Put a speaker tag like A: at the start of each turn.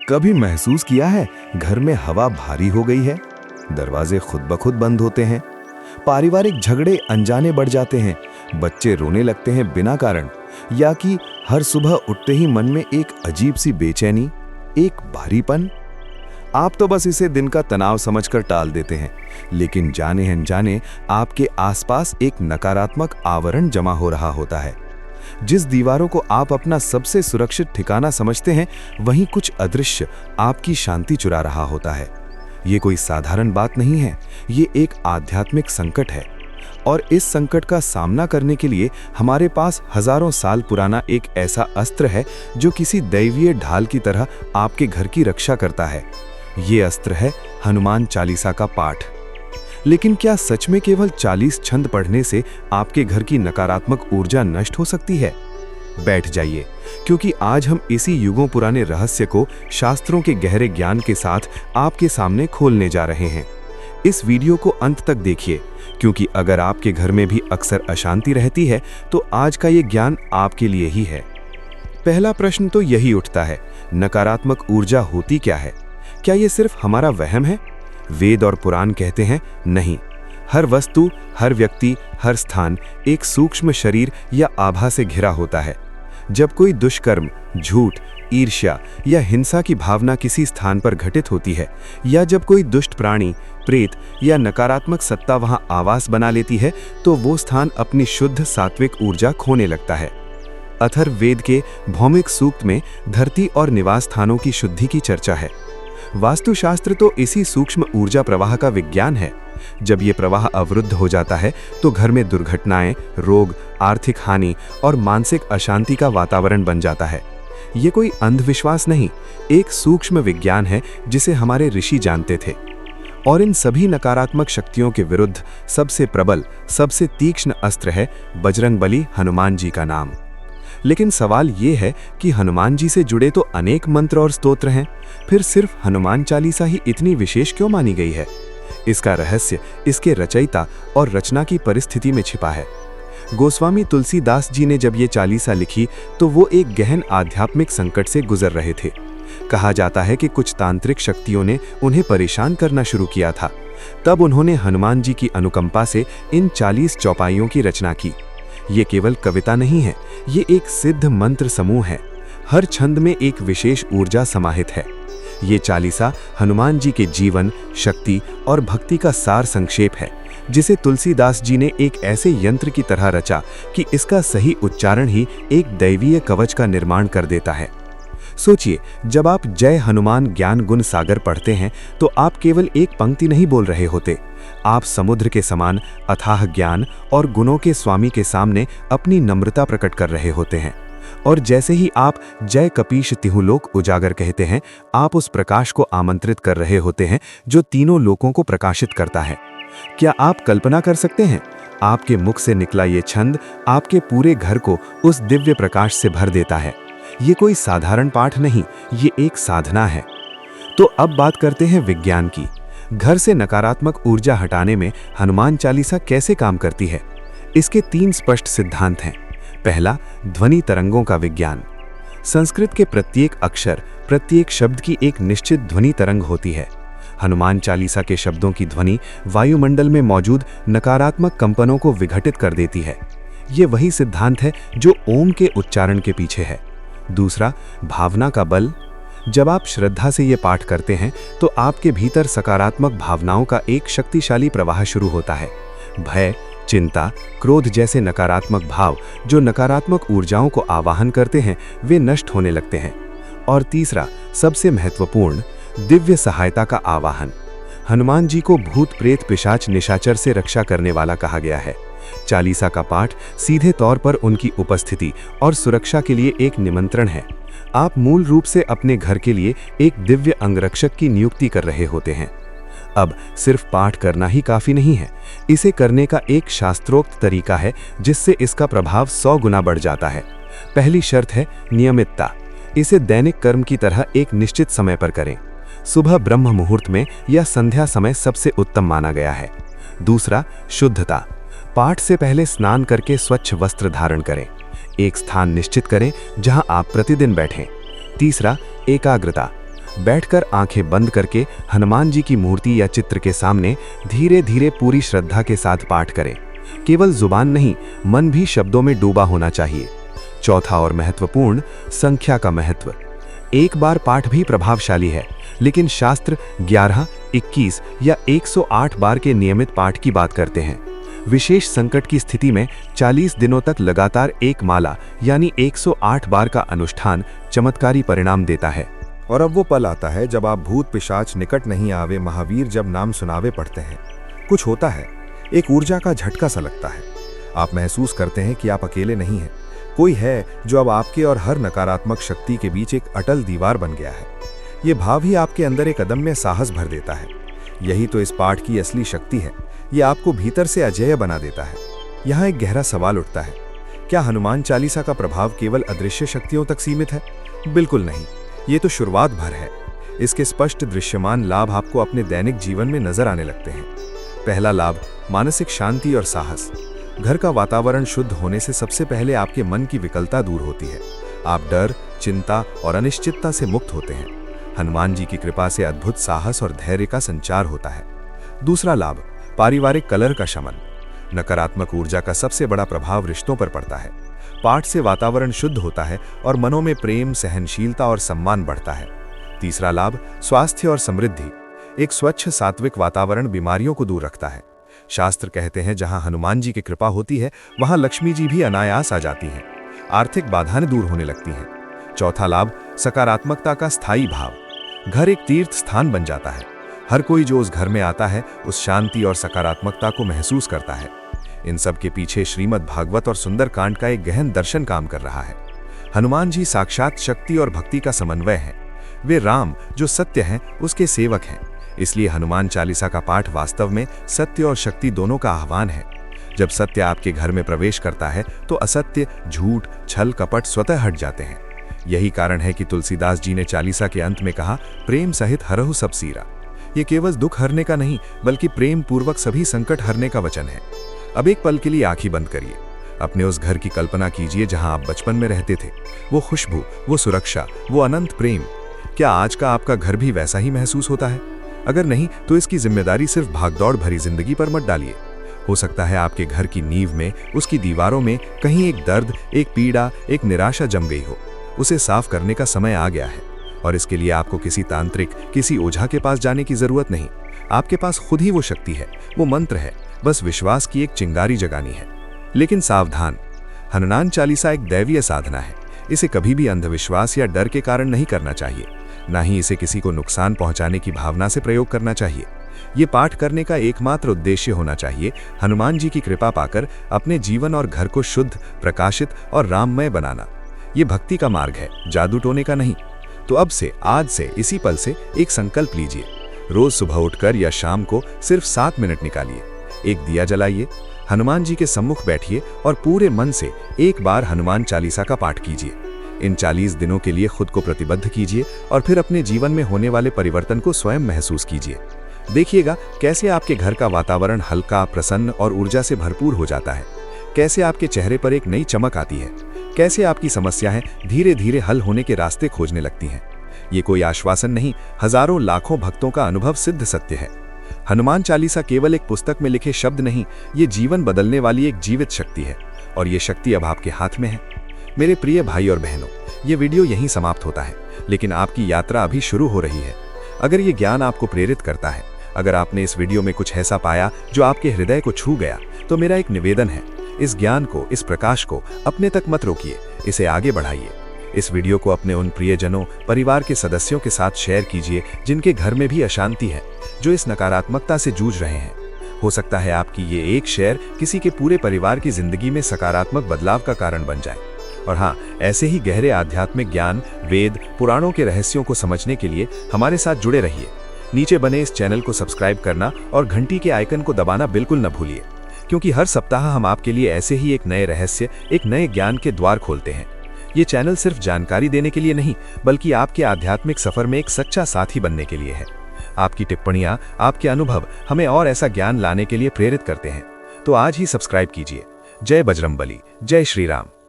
A: कभी महसूस किया है घर में हवा भारी हो गई है, दरवाजे खुद ब खुद बंद होते हैं, पारिवारिक झगड़े अनजाने बढ़ जाते हैं, बच्चे रोने लगते हैं बिना कारण, या कि हर सुबह उठते ही मन में एक अजीब सी बेचैनी, एक भारीपन। आप तो बस इसे दिन का तनाव समझकर टाल देते हैं, लेकिन जाने अनजाने आपके आसपास एक नकारात्मक आवरण जमा हो रहा होता है। जिस दीवारों को आप अपना सबसे सुरक्षित ठिकाना समझते हैं, वहीं कुछ अदृश्य आपकी शांति चुरा रहा होता है। ये कोई साधारण बात नहीं है, ये एक आध्यात्मिक संकट है। और इस संकट का सामना करने के लिए हमारे पास हजारों साल पुराना एक ऐसा अस्त्र है जो किसी दैवीय ढाल की तरह आपके घर की रक्षा करता है। ये अस्त्र है हनुमान चालीसा का पाठ। लेकिन क्या सच में केवल 40 छंद पढ़ने से आपके घर की नकारात्मक ऊर्जा नष्ट हो सकती है? बैठ जाइए, क्योंकि आज हम इसी युगों पुराने रहस्य को शास्त्रों के गहरे ज्ञान के साथ आपके सामने खोलने जा रहे हैं। इस वीडियो को अंत तक देखिए, क्योंकि अगर आपके घर में भी अक्सर अशांति रहती है तो आज का ये ज्ञान आपके लिए ही है। पहला प्रश्न तो यही उठता है, नकारात्मक ऊर्जा होती क्या है? क्या ये सिर्फ हमारा वहम है? वेद और पुराण कहते हैं नहीं, हर वस्तु, हर व्यक्ति, हर स्थान एक सूक्ष्म शरीर या आभा से घिरा होता है। जब कोई दुष्कर्म, झूठ, ईर्ष्या या हिंसा की भावना किसी स्थान पर घटित होती है, या जब कोई दुष्ट प्राणी, प्रेत या नकारात्मक सत्ता वहां आवास बना लेती है, तो वो स्थान अपनी शुद्ध सात्विक ऊर्जा खोने लगता है। अथर्ववेद के भौमिक सूक्त में धरती और निवास स्थानों की शुद्धि की चर्चा है। वास्तुशास्त्र तो इसी सूक्ष्म ऊर्जा प्रवाह का विज्ञान है। जब ये प्रवाह अवरुद्ध हो जाता है तो घर में दुर्घटनाएं, रोग, आर्थिक हानि और मानसिक अशांति का वातावरण बन जाता है। ये कोई अंधविश्वास नहीं, एक सूक्ष्म विज्ञान है जिसे हमारे ऋषि जानते थे। और इन सभी नकारात्मक शक्तियों के विरुद्ध सबसे प्रबल, सबसे तीक्ष्ण अस्त्र है बजरंगबली, हनुमान जी का नाम। लेकिन सवाल ये है कि हनुमान जी से जुड़े तो अनेक मंत्र और स्तोत्र हैं, फिर सिर्फ हनुमान चालीसा ही इतनी विशेष क्यों मानी गई है? इसका रहस्य इसके रचयिता और रचना की परिस्थिति में छिपा है। गोस्वामी तुलसीदास जी ने जब ये चालीसा लिखी तो वो एक गहन आध्यात्मिक संकट से गुजर रहे थे। कहा जाता है कि कुछ तांत्रिक शक्तियों ने उन्हें परेशान करना शुरू किया था। तब उन्होंने हनुमान जी की अनुकंपा से इन 40 चौपाइयों की रचना की। ये केवल कविता नहीं है, ये एक सिद्ध मंत्र समूह है। हर छंद में एक विशेष ऊर्जा समाहित है। ये चालीसा हनुमान जी के जीवन, शक्ति और भक्ति का सार संक्षेप है, जिसे तुलसीदास जी ने एक ऐसे यंत्र की तरह रचा कि इसका सही उच्चारण ही एक दैवीय कवच का निर्माण कर देता है। सोचिए, जब आप जय हनुमान ज्ञान गुण सागर पढ़ते हैं तो आप केवल एक पंक्ति नहीं बोल रहे होते, आप समुद्र के समान अथाह ज्ञान और गुणों के स्वामी के सामने अपनी नम्रता प्रकट कर रहे होते हैं। और जैसे ही आप जय कपीश तिहुलोक उजागर कहते हैं, आप उस प्रकाश को आमंत्रित कर रहे होते हैं जो तीनों लोकों को प्रकाशित करता है। क्या आप कल्पना कर सकते हैं, आपके मुख से निकला ये छंद आपके पूरे घर को उस दिव्य प्रकाश से भर देता है। ये कोई साधारण पाठ नहीं, ये एक साधना है। तो अब बात करते हैं विज्ञान की। घर से नकारात्मक ऊर्जा हटाने में हनुमान चालीसा कैसे काम करती है? इसके 3 स्पष्ट सिद्धांत हैं। पहला, ध्वनि तरंगों का विज्ञान। संस्कृत के प्रत्येक अक्षर, प्रत्येक शब्द की एक निश्चित ध्वनि तरंग होती है। हनुमान चालीसा के शब्दों की ध्वनि वायुमंडल में मौजूद नकारात्मक कंपनों को विघटित कर देती है। ये वही सिद्धांत है जो ओम के उच्चारण के पीछे है। दूसरा, भावना का बल। जब आप श्रद्धा से ये पाठ करते हैं तो आपके भीतर सकारात्मक भावनाओं का एक शक्तिशाली प्रवाह शुरू होता है। भय, चिंता, क्रोध जैसे नकारात्मक भाव जो नकारात्मक ऊर्जाओं को आवाहन करते हैं, वे नष्ट होने लगते हैं। और तीसरा, सबसे महत्वपूर्ण, दिव्य सहायता का आवाहन। हनुमान जी को भूत, प्रेत, पिशाच, निशाचर से रक्षा करने वाला कहा गया है। चालीसा का पाठ सीधे तौर पर उनकी उपस्थिति और सुरक्षा के लिए एक निमंत्रण है। आप मूल रूप से अपने घर के लिए एक दिव्य अंगरक्षक की नियुक्ति कर रहे होते हैं। अब सिर्फ पाठ करना ही काफी नहीं है, इसे करने का एक शास्त्रोक्त तरीका है जिससे इसका प्रभाव 100 गुना बढ़ जाता है। पहली शर्त है नियमितता। इसे दैनिक कर्म की तरह एक निश्चित समय पर करें। सुबह ब्रह्म मुहूर्त में या संध्या समय सबसे उत्तम माना गया है। दूसरा, शुद्धता। पाठ से पहले स्नान करके स्वच्छ वस्त्र धारण करें। एक स्थान निश्चित करें जहां आप प्रतिदिन बैठें। तीसरा, एकाग्रता। बैठकर आंखें बंद करके हनुमान जी की मूर्ति या चित्र के सामने धीरे धीरे पूरी श्रद्धा के साथ पाठ करें। केवल जुबान नहीं, मन भी शब्दों में डूबा होना चाहिए। चौथा और महत्वपूर्ण, संख्या का महत्व। एक बार पाठ भी प्रभावशाली है, लेकिन शास्त्र 11, 21 या 108 बार के नियमित पाठ की बात करते हैं। विशेष संकट की स्थिति में 40 दिनों तक लगातार एक माला यानी 108 बार का अनुष्ठान चमत्कारी परिणाम देता है।
B: और अब वो पल आता है जब आप भूत पिशाच निकट नहीं आवे महावीर जब नाम सुनावे पढ़ते हैं। कुछ होता है, एक ऊर्जा का झटका सा लगता है। आप महसूस करते हैं कि आप अकेले नहीं हैं, कोई है जो अब आपके और हर नकारात्मक शक्ति के बीच एक अटल दीवार बन गया है। ये भाव ही आपके अंदर एक अदम्य साहस भर देता है। यही तो इस पाठ की असली शक्ति है, ये आपको भीतर से अजेय बना देता है। यहाँ एक गहरा सवाल उठता है, क्या हनुमान चालीसा का प्रभाव केवल अदृश्य शक्तियों तक सीमित है? बिल्कुल नहीं, ये तो शुरुआत भर है। इसके स्पष्ट दृश्यमान लाभ आपको अपने दैनिक जीवन में नजर आने लगते हैं। पहला लाभ, मानसिक शांति और साहस। घर का वातावरण शुद्ध होने से सबसे पहले आपके मन की विकलता दूर होती है। आप डर, चिंता और अनिश्चितता से मुक्त होते हैं। हनुमान जी की कृपा से अद्भुत साहस और धैर्य का संचार होता है। दूसरा लाभ, पारिवारिक कलह का शमन। नकारात्मक ऊर्जा का सबसे बड़ा प्रभाव रिश्तों पर पड़ता है। पाठ से वातावरण शुद्ध होता है और मनों में प्रेम, सहनशीलता और सम्मान बढ़ता है। तीसरा लाभ, स्वास्थ्य और समृद्धि। एक स्वच्छ सात्विक वातावरण बीमारियों को दूर रखता है। शास्त्र कहते हैं, जहां हनुमान जी की कृपा होती है वहां लक्ष्मी जी भी अनायास आ जाती हैं। आर्थिक बाधाएं दूर होने लगती हैं। चौथा लाभ, सकारात्मकता का स्थायी भाव। घर एक तीर्थ स्थान बन जाता है। हर कोई जो उस घर में आता है उस शांति और सकारात्मकता को महसूस करता है। इन सब के पीछे श्रीमद् भागवत और सुंदरकांड का एक गहन दर्शन काम कर रहा है। हनुमान जी साक्षात शक्ति और भक्ति का समन्वय हैं। वे राम जो सत्य हैं उसके सेवक हैं। इसलिए हनुमान चालीसा का पाठ वास्तव में सत्य और शक्ति दोनों का आह्वान है। जब सत्य आपके घर में प्रवेश करता है तो असत्य, झूठ, छल, कपट स्वतः हट जाते हैं। यही कारण है कि तुलसीदास जी ने चालीसा के अंत में कहा, प्रेम सहित हरहु सब सीरा। ये केवल दुख हरने का नहीं बल्कि प्रेम पूर्वक सभी संकट हरने का वचन है। अब एक पल के लिए आंखें बंद करिए। अपने उस घर की कल्पना कीजिए जहां आप बचपन में रहते थे। वो खुशबू, वो सुरक्षा, वो अनंत प्रेम। क्या आज का आपका घर भी वैसा ही महसूस होता है? अगर नहीं तो इसकी जिम्मेदारी सिर्फ भागदौड़ भरी जिंदगी पर मत डालिए। हो सकता है आपके घर की नींव में, उसकी दीवारों में कहीं एक दर्द, एक पीड़ा, एक निराशा जम गई हो। उसे साफ करने का समय आ गया है और इसके लिए आपको किसी तांत्रिक, किसी ओझा के पास जाने की जरूरत नहीं। आपके पास खुद ही वो शक्ति है, वो मंत्र है। बस विश्वास की एक चिंगारी जगानी है। लेकिन सावधान, हनुमान चालीसा एक दैवीय साधना है। इसे कभी भी अंधविश्वास या डर के कारण नहीं करना चाहिए। ना ही इसे किसी को नुकसान पहुंचाने की भावना से प्रयोग करना चाहिए। ये पाठ करने का एकमात्र उद्देश्य होना चाहिए हनुमान जी की कृपा पाकर अपने जीवन और घर को शुद्ध, प्रकाशित और राममय बनाना। ये भक्ति का मार्ग है, जादू टोने का नहीं। तो अब से, आज से, इसी पल से एक संकल्प लीजिए। रोज सुबह उठकर या शाम को सिर्फ 7 मिनट निकालिए। एक दिया जलाइए, हनुमान जी के सम्मुख बैठिए और पूरे मन से एक बार हनुमान चालीसा का पाठ कीजिए। इन 40 दिनों के लिए खुद को प्रतिबद्ध कीजिए और फिर अपने जीवन में होने वाले परिवर्तन को स्वयं महसूस कीजिए। देखिएगा कैसे आपके घर का वातावरण हल्का, प्रसन्न और ऊर्जा से भरपूर हो जाता है। कैसे आपके चेहरे पर एक नई चमक आती है। कैसे आपकी समस्याएं धीरे धीरे हल होने के रास्ते खोजने लगती हैं। ये कोई आश्वासन नहीं, हजारों लाखों भक्तों का अनुभव सिद्ध सत्य है। हनुमान चालीसा केवल एक पुस्तक में लिखे शब्द नहीं, ये जीवन बदलने वाली एक जीवित शक्ति है और ये शक्ति अब आपके हाथ में है। मेरे प्रिय भाई और बहनों, ये वीडियो यहीं समाप्त होता है, लेकिन आपकी यात्रा अभी शुरू हो रही है। अगर ये ज्ञान आपको प्रेरित करता है, अगर आपने इस वीडियो में कुछ ऐसा पाया जो आपके हृदय को छू गया, तो मेरा एक निवेदन है, इस ज्ञान को, इस प्रकाश को अपने तक मत रोकिए, इसे आगे बढ़ाइए। इस वीडियो को अपने उन प्रियजनों, परिवार के सदस्यों के साथ शेयर कीजिए जिनके घर में भी अशांति है, जो इस नकारात्मकता से जूझ रहे हैं। हो सकता है आपकी ये एक शेयर किसी के पूरे परिवार की जिंदगी में सकारात्मक बदलाव का कारण बन जाए। और हाँ, ऐसे ही गहरे आध्यात्मिक ज्ञान, वेद, पुराणों के रहस्यों को समझने के लिए हमारे साथ जुड़े रहिए। नीचे बने इस चैनल को सब्सक्राइब करना और घंटी के आइकन को दबाना बिल्कुल न भूलिए, क्योंकि हर सप्ताह हम आपके लिए ऐसे ही एक नए रहस्य, एक नए ज्ञान के द्वार खोलते हैं। ये चैनल सिर्फ जानकारी देने के लिए नहीं, बल्कि आपके आध्यात्मिक सफर में एक सच्चा साथी बनने के लिए है। आपकी टिप्पणियां, आपके अनुभव हमें और ऐसा ज्ञान लाने के लिए प्रेरित करते हैं। तो आज ही सब्सक्राइब कीजिए। जय बजरंगबली, जय श्री राम।